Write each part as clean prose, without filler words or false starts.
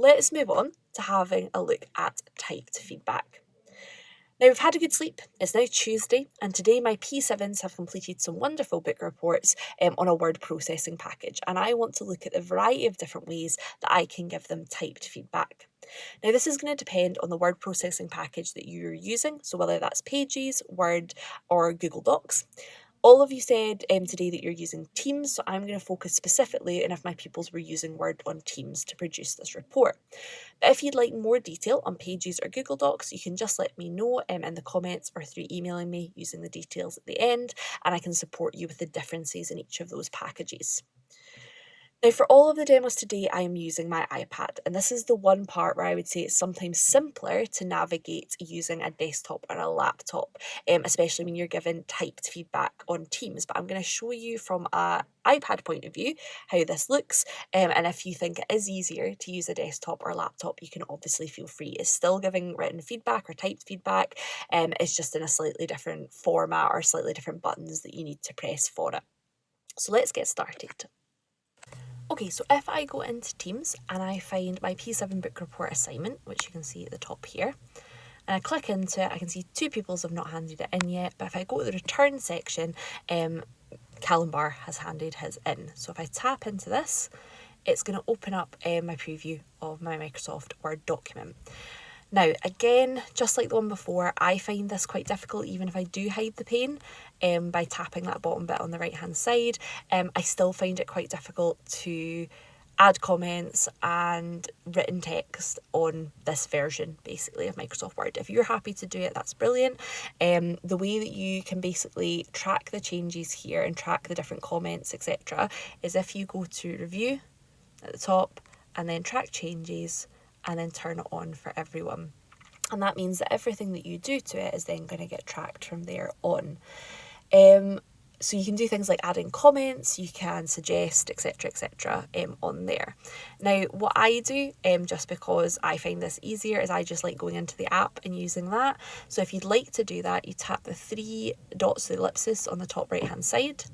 let's move on to having a look at typed feedback. Now, we've had a good sleep. It's now Tuesday, and today my P7s have completed some wonderful book reports on a word processing package, and I want to look at the variety of different ways that I can give them typed feedback. Now, this is going to depend on the word processing package that you're using, so whether that's Pages, Word, or Google Docs. All of you said today that you're using Teams, so I'm going to focus specifically on if my pupils were using Word on Teams to produce this report. But if you'd like more detail on Pages or Google Docs, you can just let me know in the comments or through emailing me using the details at the end, and I can support you with the differences in each of those packages. Now, for all of the demos today, I am using my iPad, and this is the one part where I would say it's sometimes simpler to navigate using a desktop or a laptop, especially when you're given typed feedback on Teams. But I'm going to show you from an iPad point of view how this looks, and if you think it is easier to use a desktop or laptop, you can obviously feel free. It's still giving written feedback or typed feedback, it's just in a slightly different format or slightly different buttons that you need to press for it. So let's get started. Okay, so if I go into Teams and I find my P7 book report assignment, which you can see at the top here, and I click into it, I can see 2 pupils have not handed it in yet, but if I go to the return section, Callum Barr has handed his in. So if I tap into this, it's going to open up my preview of my Microsoft Word document. Now, again, just like the one before, I find this quite difficult even if I do hide the pane by tapping that bottom bit on the right hand side. I still find it quite difficult to add comments and written text on this version basically of Microsoft Word. If you're happy to do it, that's brilliant. The way that you can basically track the changes here and track the different comments, etc., is if you go to review at the top and then track changes, and then turn it on for everyone. And that means that everything that you do to it is then going to get tracked from there on. So you can do things like adding comments, you can suggest, etc., on there. Now, what I do, just because I find this easier, is I just like going into the app and using that. So if you'd like to do that, you tap the 3 dots, the ellipsis on the top right hand side.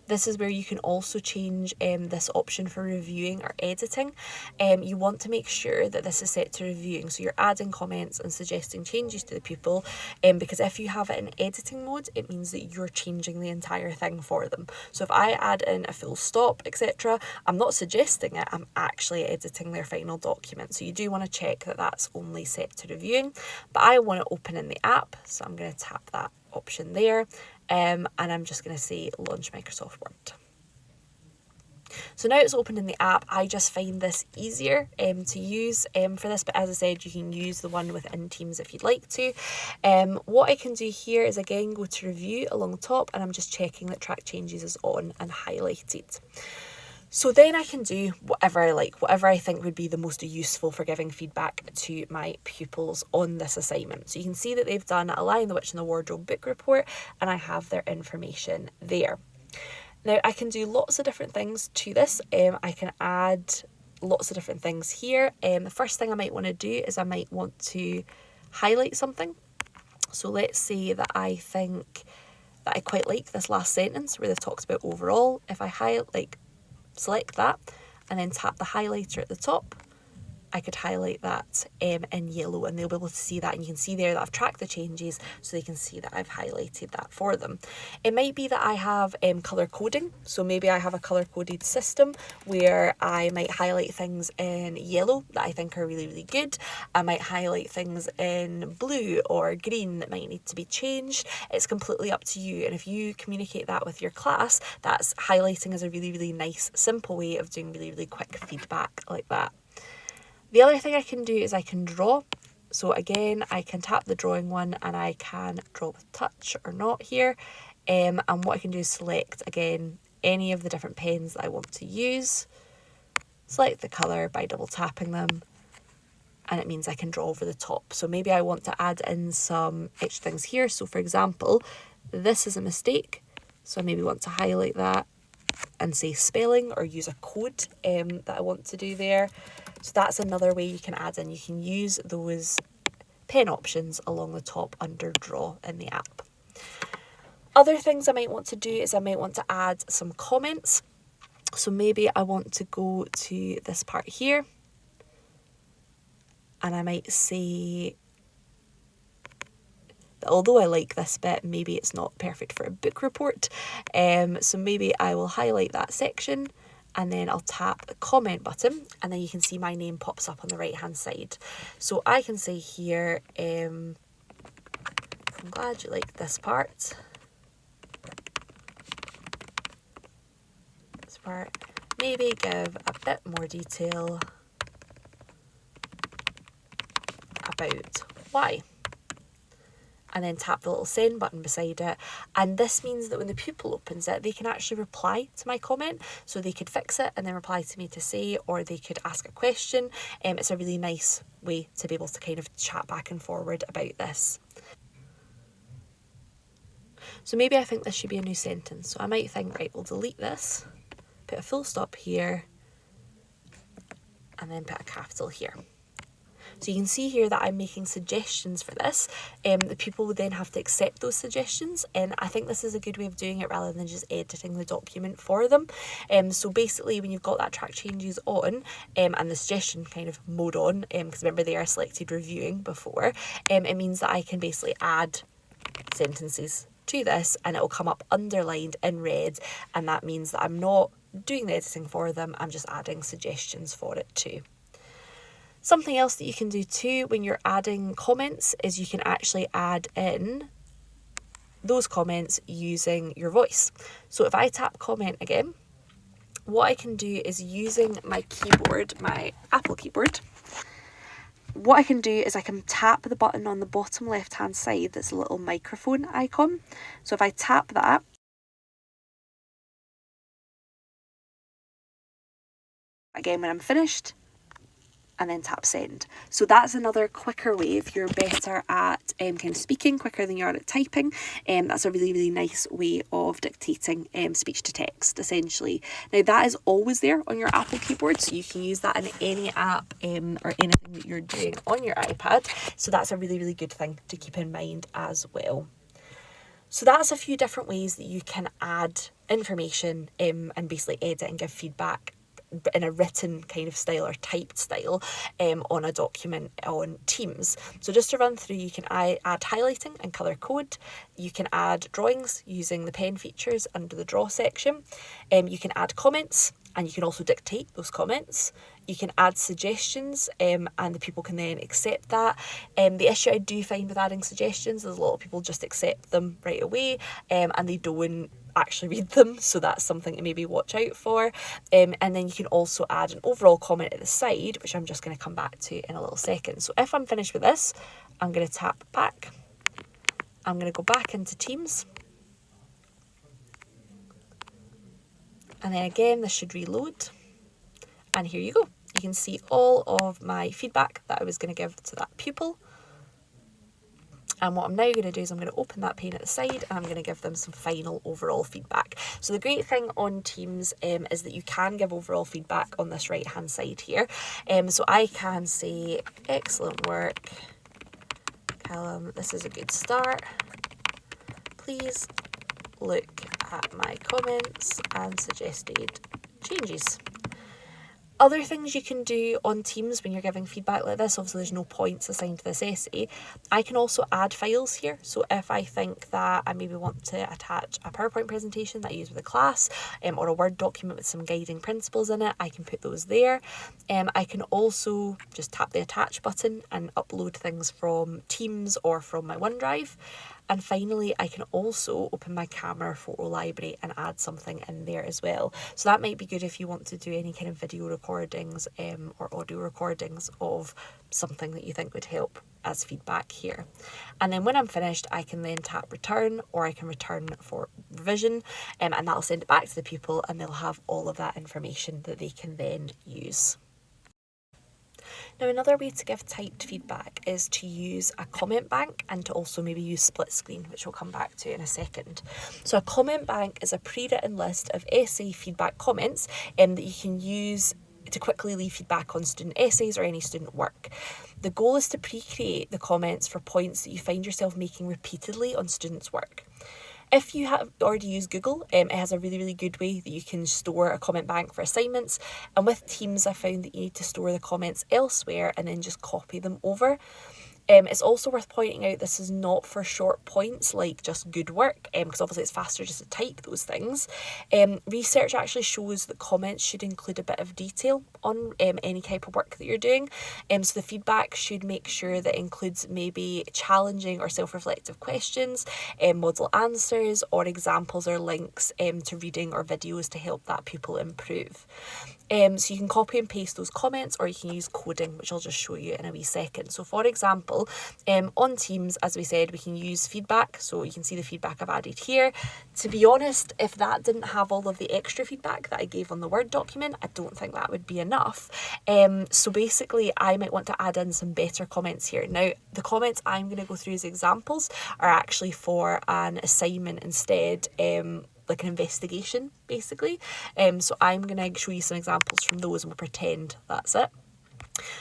This is where you can also change this option for reviewing or editing. You want to make sure that this is set to reviewing, so you're adding comments and suggesting changes to the pupil, because if you have it in editing mode, it means that you're changing the entire thing for them. So if I add in a full stop, etc., I'm not suggesting it, I'm actually editing their final document. So you do want to check that that's only set to reviewing, but I want to open in the app, so I'm going to tap that option there. And I'm just going to say launch Microsoft Word. So now it's open in the app. I just find this easier to use for this, but as I said, you can use the one within Teams if you'd like to. What I can do here is again go to review along the top, and I'm just checking that track changes is on and highlighted. So then I can do whatever I like, whatever I think would be the most useful for giving feedback to my pupils on this assignment. So you can see that they've done a Lion, the Witch and the Wardrobe book report, and I have their information there. Now I can do lots of different things to this. I can add lots of different things here. The first thing I might want to do is I might want to highlight something. So let's say that I think that I quite like this last sentence where they've talked about overall. If I select that and then tap the highlighter at the top, I could highlight that in yellow, and they'll be able to see that, and you can see there that I've tracked the changes, so they can see that I've highlighted that for them. It might be that I have colour coding, so maybe I have a colour coded system where I might highlight things in yellow that I think are really, really good. I might highlight things in blue or green that might need to be changed. It's completely up to you, and if you communicate that with your class, that's highlighting is a really, really nice, simple way of doing really, really quick feedback like that. The other thing I can do is I can draw. So again, I can tap the drawing one and I can draw with touch or not here. And what I can do is select, again, any of the different pens that I want to use. Select the colour by double tapping them. And it means I can draw over the top. So maybe I want to add in some extra things here. So for example, this is a mistake. So I maybe want to highlight that and say spelling or use a code that I want to do there. So that's another way you can add in. You can use those pen options along the top under draw in the app. Other things I might want to do is I might want to add some comments. So maybe I want to go to this part here and I might say that although I like this bit, maybe it's not perfect for a book report. So maybe I will highlight that section and then I'll tap the comment button, and then you can see my name pops up on the right hand side. So I can say here, I'm glad you liked this part. This part, maybe give a bit more detail about why. And then tap the little send button beside it. And this means that when the pupil opens it, they can actually reply to my comment. So they could fix it and then reply to me to say, or they could ask a question. It's a really nice way to be able to kind of chat back and forward about this. So maybe I think this should be a new sentence. So I might think, right, we'll delete this, put a full stop here, and then put a capital here. So you can see here that I'm making suggestions for this. The pupil would then have to accept those suggestions, and I think this is a good way of doing it rather than just editing the document for them. So basically when you've got that track changes on and the suggestion kind of mode on, because remember they are selected reviewing before, it means that I can basically add sentences to this and it will come up underlined in red, and that means that I'm not doing the editing for them, I'm just adding suggestions for it too. Something else that you can do too when you're adding comments is you can actually add in those comments using your voice. So if I tap comment again, what I can do is using my keyboard, my Apple keyboard, what I can do is I can tap the button on the bottom left hand side that's a little microphone icon. So if I tap that, again when I'm finished, and then tap send. So that's another quicker way if you're better at kind of speaking quicker than you are at typing. That's a really, really nice way of dictating speech to text, essentially. Now that is always there on your Apple keyboard, so you can use that in any app or anything that you're doing on your iPad. So that's a really, really good thing to keep in mind as well. So that's a few different ways that you can add information and basically edit and give feedback in a written kind of style or typed style on a document on Teams. So just to run through, you can add highlighting and colour code. You can add drawings using the pen features under the draw section. You can add comments, and you can also dictate those comments. You can add suggestions and the people can then accept that. The issue I do find with adding suggestions is a lot of people just accept them right away and they don't actually read them, so that's something to maybe watch out for. And then you can also add an overall comment at the side, which I'm just going to come back to in a little second. So if I'm finished with this, I'm going to tap back. I'm going to go back into Teams. And then again, this should reload. And here you go. You can see all of my feedback that I was going to give to that pupil. And what I'm now going to do is I'm going to open that pane at the side and I'm going to give them some final overall feedback. So the great thing on Teams is that you can give overall feedback on this right hand side here. So I can say, excellent work, Callum, this is a good start. Please look at my comments and suggested changes. Other things you can do on Teams when you're giving feedback like this, obviously there's no points assigned to this essay. I can also add files here. So if I think that I maybe want to attach a PowerPoint presentation that I use with a class or a Word document with some guiding principles in it, I can put those there. I can also just tap the attach button and upload things from Teams or from my OneDrive. And finally, I can also open my camera photo library and add something in there as well. So that might be good if you want to do any kind of video recordings or audio recordings of something that you think would help as feedback here. And then when I'm finished, I can then tap return, or I can return for revision, and that'll send it back to the pupil and they'll have all of that information that they can then use. Now, another way to give typed feedback is to use a comment bank and to also maybe use split screen, which we'll come back to in a second. So a comment bank is a pre-written list of essay feedback comments that you can use to quickly leave feedback on student essays or any student work. The goal is to pre-create the comments for points that you find yourself making repeatedly on students' work. If you have already used Google, it has a really, really good way that you can store a comment bank for assignments. And with Teams, I found that you need to store the comments elsewhere and then just copy them over. It's also worth pointing out this is not for short points like just good work, because obviously it's faster just to type those things. Research actually shows that comments should include a bit of detail on any type of work that you're doing. So the feedback should make sure that includes maybe challenging or self-reflective questions, model answers, or examples or links to reading or videos to help that pupil improve. So you can copy and paste those comments, or you can use coding, which I'll just show you in a wee second. So for example, on Teams, as we said, we can use feedback. So you can see the feedback I've added here. To be honest, if that didn't have all of the extra feedback that I gave on the Word document, I don't think that would be enough. So basically, I might want to add in some better comments here. Now, the comments I'm going to go through as examples are actually for an assignment instead, like an investigation, basically. So I'm going to show you some examples from those and we'll pretend that's it.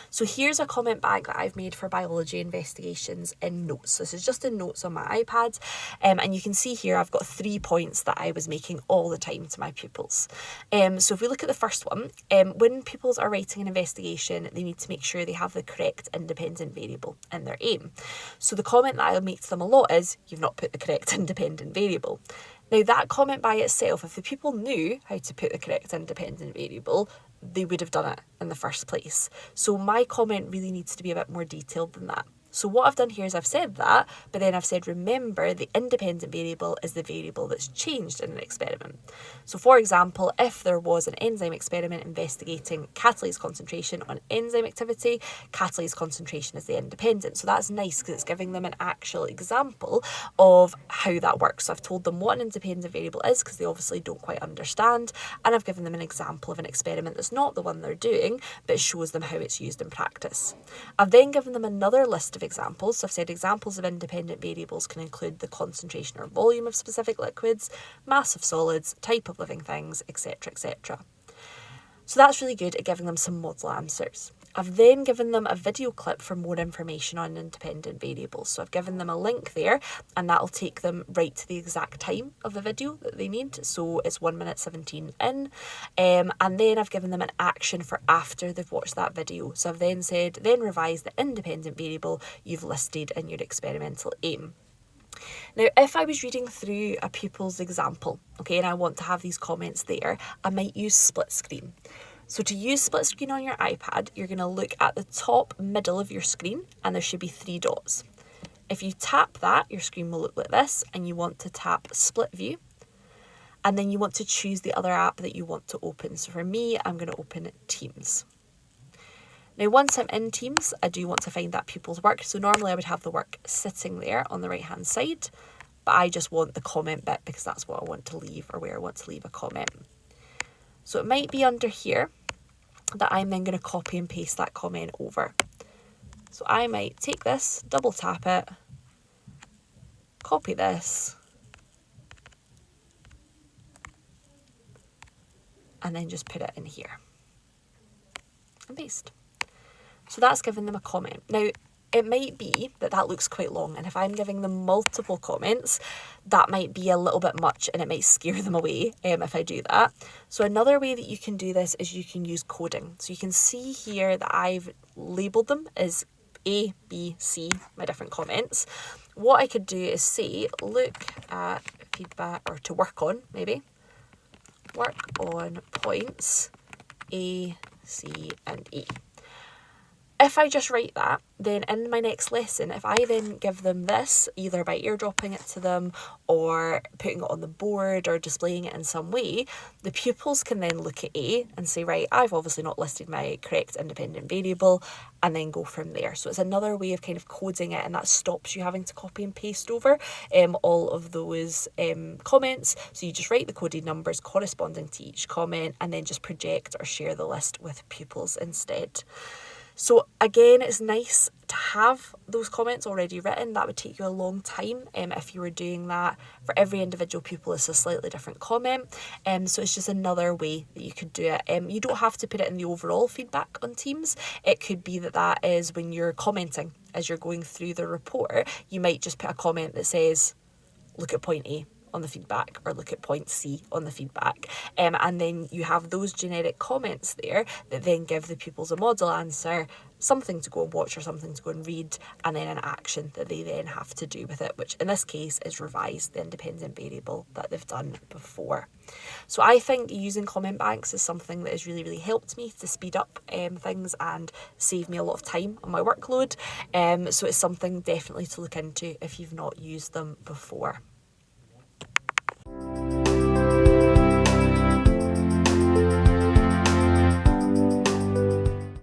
So here's a comment bank that I've made for biology investigations in notes. This is just in notes on my iPad. And you can see here I've got 3 points that I was making all the time to my pupils. So if we look at the first one, when pupils are writing an investigation, they need to make sure they have the correct independent variable in their aim. So the comment that I'll make to them a lot is, you've not put the correct independent variable. Now that comment by itself, if the pupil knew how to put the correct independent variable, they would have done it in the first place. So my comment really needs to be a bit more detailed than that. So what I've done here is I've said that, but then I've said, remember, the independent variable is the variable that's changed in an experiment. So for example, if there was an enzyme experiment investigating catalase concentration on enzyme activity, catalase concentration is the independent. So that's nice because it's giving them an actual example of how that works. So I've told them what an independent variable is because they obviously don't quite understand. And I've given them an example of an experiment that's not the one they're doing, but shows them how it's used in practice. I've then given them another list of examples. So I've said examples of independent variables can include the concentration or volume of specific liquids, mass of solids, type of living things, etc., etc. So that's really good at giving them some model answers. I've then given them a video clip for more information on independent variables. So I've given them a link there and that'll take them right to the exact time of the video that they need. So it's 1 minute 17 in. And then I've given them an action for after they've watched that video. So I've then said, then revise the independent variable you've listed in your experimental aim. Now, if I was reading through a pupil's example, okay, and I want to have these comments there, I might use split screen. So to use split screen on your iPad, you're going to look at the top middle of your screen and there should be 3 dots. If you tap that, your screen will look like this, and you want to tap split view. And then you want to choose the other app that you want to open. So for me, I'm going to open Teams. Now, once I'm in Teams, I do want to find that pupil's work. So normally I would have the work sitting there on the right-hand side, but I just want the comment bit because that's what I want to leave, or where I want to leave a comment. So it might be under here that I'm then going to copy and paste that comment over. So I might take this, double tap it, copy this, and then just put it in here and paste. So that's giving them a comment. Now, it might be that that looks quite long, and if I'm giving them multiple comments, that might be a little bit much and it might scare them away if I do that. So another way that you can do this is you can use coding. So you can see here that I've labelled them as A, B, C, my different comments. What I could do is say, look at feedback, or to work on, maybe, work on points A, C, and E. If I just write that, then in my next lesson, if I then give them this, either by airdropping it to them or putting it on the board or displaying it in some way, the pupils can then look at A and say, right, I've obviously not listed my correct independent variable, and then go from there. So it's another way of kind of coding it, and that stops you having to copy and paste over all of those comments. So you just write the coded numbers corresponding to each comment and then just project or share the list with pupils instead. So again, it's nice to have those comments already written. That would take you a long time if you were doing that. For every individual pupil, it's a slightly different comment. So it's just another way that you could do it. You don't have to put it in the overall feedback on Teams. It could be that that is when you're commenting as you're going through the report. You might just put a comment that says, look at point A on the feedback or look at point C on the feedback. And then you have those generic comments there that then give the pupils a model answer, something to go and watch or something to go and read, and then an action that they then have to do with it, which in this case is revise the independent variable that they've done before. So I think using comment banks is something that has really, really helped me to speed up things and save me a lot of time on my workload. So it's something definitely to look into if you've not used them before.